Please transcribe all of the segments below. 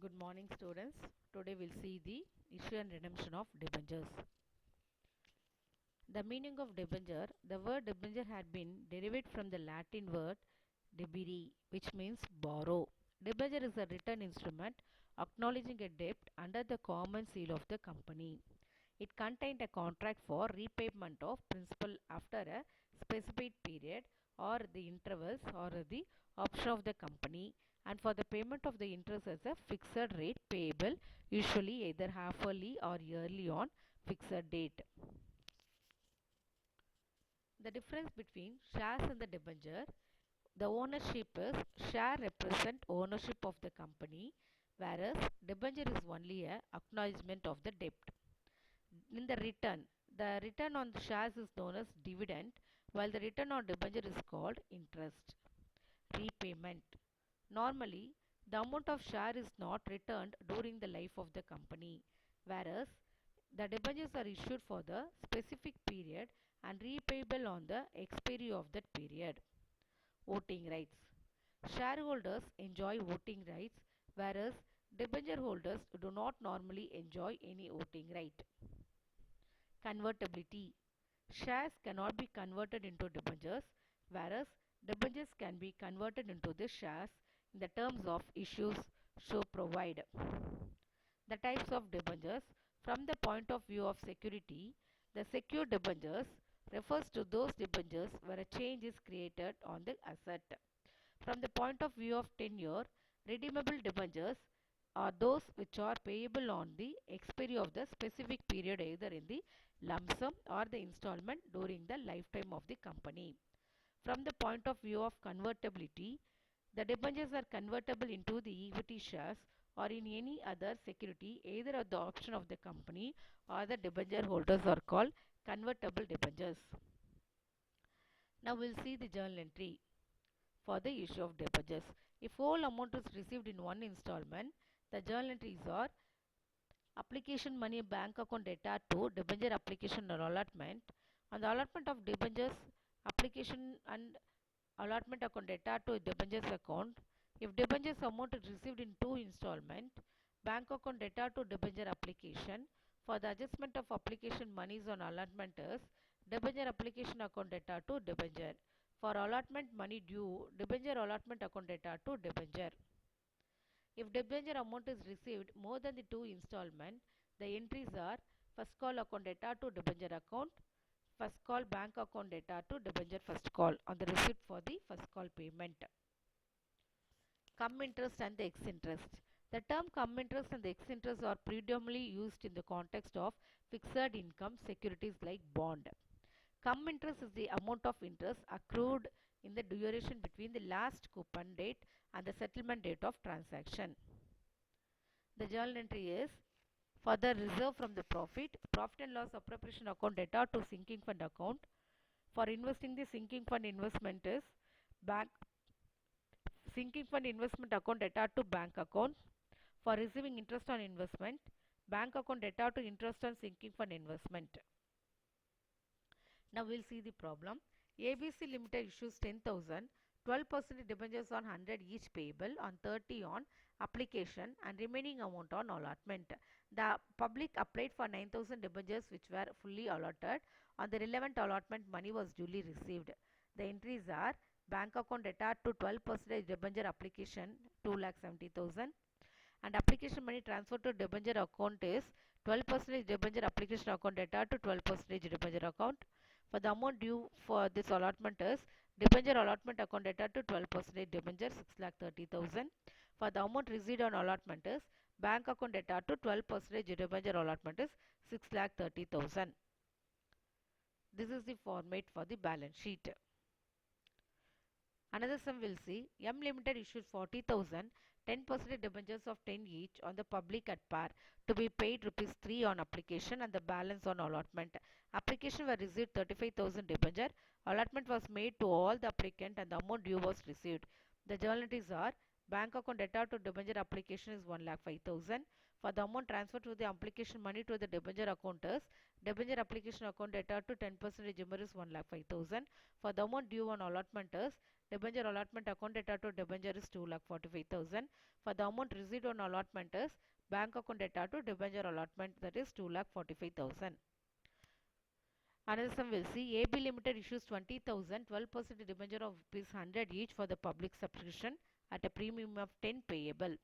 Good morning, students. Today we'll see the issue and redemption of debentures. The meaning of debenture. The word debenture had been derived from the Latin word debere, which means borrow. Debenture is a written instrument acknowledging a debt under the common seal of the company. It contained a contract for repayment of principal after a specified period or the intervals or the option of the company, and for the payment of the interest as a fixed rate payable, usually either half-yearly or yearly on fixed date. The difference between shares and the debenture. The ownership is share represent ownership of the company, whereas debenture is only a acknowledgement of the debt. In the return on the shares is known as dividend, while the return on debenture is called interest. Repayment. Normally, the amount of share is not returned during the life of the company, whereas the debentures are issued for the specific period and repayable on the expiry of that period. Voting rights. Shareholders enjoy voting rights, whereas debenture holders do not normally enjoy any voting right. Convertibility. Shares cannot be converted into debentures, whereas debentures can be converted into the shares in the terms of issues so provide. The types of debentures. From the point of view of security, the secured debentures refers to those debentures where a change is created on the asset. From the point of view of tenure, redeemable debentures are those which are payable on the expiry of the specific period, either in the lump sum or the installment during the lifetime of the company. From the point of view of convertibility, the debentures are convertible into the equity shares or in any other security, either at the option of the company or the debenture holders are called convertible debentures. Now we'll see the journal entry for the issue of debentures. If whole amount is received in one installment, the journal entries are application money bank account data to debenture application or allotment. On the allotment of debentures application and allotment account data to debentures account. If debentures amount is received in two installment, bank account data to debenture application. For the adjustment of application monies on allotment is debenture application account data to debenture. For allotment money due, debenture allotment account data to debenture. If debenture amount is received more than the two installment, the entries are first call account data to debenture account, first call bank account data to debenture first call on the receipt for the first call payment. Cum interest and the ex interest. The term cum interest and the ex interest are predominantly used in the context of fixed income securities like bond. Cum interest is the amount of interest accrued in the duration between the last coupon date and the settlement date of transaction. The journal entry is for the reserve from the profit and loss appropriation account data to sinking fund account. For investing the sinking fund investment is bank sinking fund investment account data to bank account. For receiving interest on investment, bank account data to interest on sinking fund investment. Now we'll see the problem. ABC Limited issues 10,000, 12% debentures on 100 each payable on 30 on application and remaining amount on allotment. The public applied for 9,000 debentures which were fully allotted. On the relevant allotment, money was duly received. The entries are bank account data to 12% debenture application 2,70,000 and application money transferred to debenture account is 12% debenture application account data to 12% debenture account. For the amount due for this allotment is debenture allotment account data to 12% debenture 6,30,000. For the amount received on allotment is bank account data to 12% debenture allotment is 6,30,000. This is the format for the balance sheet. Another sum will see M Limited issued 40,000, 10% debentures of 10 each on the public at par to be paid rupees 3 on application and the balance on allotment. Application were received 35,000 debenture. Allotment was made to all the applicant and the amount due was received. The journal entries are bank account data to debenture application is 1,05,000. For the amount transferred to the application money to the debenture account is debenture application account data to 10% is 1,05,000. For the amount due on allotment is Debenture allotment account data to debenture is 2,45,000. For the amount received on allotment is bank account data to debenture allotment, that is 2,45,000. Another sum will see AB Limited issues 20,000 12% debenture of ₹100 each for the public subscription at a premium of 10 payable,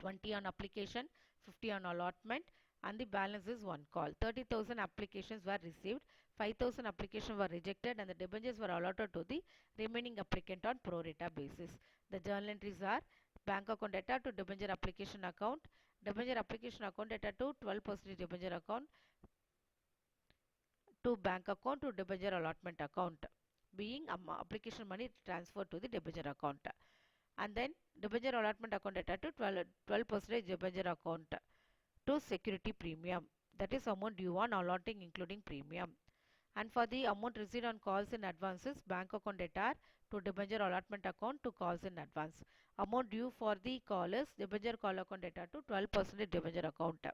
20 on application, 50 on allotment, and the balance is one call. 30,000 applications were received, 5,000 applications were rejected, and the debentures were allotted to the remaining applicant on pro rata basis. The journal entries are bank account data to debenture application account, debenture application account data to 12% debenture account, to bank account to debenture allotment account, being application money transferred to the debenture account, and then debenture allotment account data to 12% debenture account to security premium, that is amount due on allotting including premium. And for the amount received on calls in advances, bank account data to debenture allotment account to calls in advance. Amount due for the call is debenture call account data to 12% debenture account.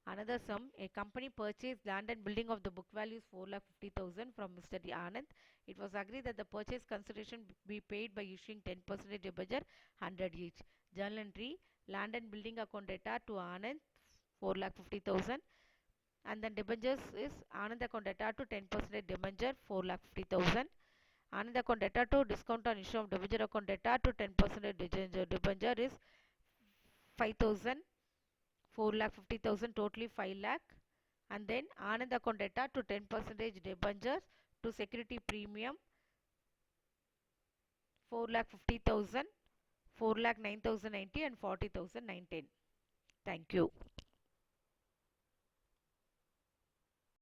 Another sum, a company purchased land and building of the book value is 4,50,000 from Mr. D. Anand. It was agreed that the purchase consideration be paid by issuing 10% debenture 100 each. Journal entry, land and building account data to Anand 4,50,000, and then debentures is Anand account data to 10% debenture 4,50,000. Anand account data to discount on issue of debenture account data to 10% debenture is 5,000. 4,50,000, totally 5 lakh, and then Anand account data to 10% debentures to security premium 4,50,000, 4,09,090 and 40,910. Thank you.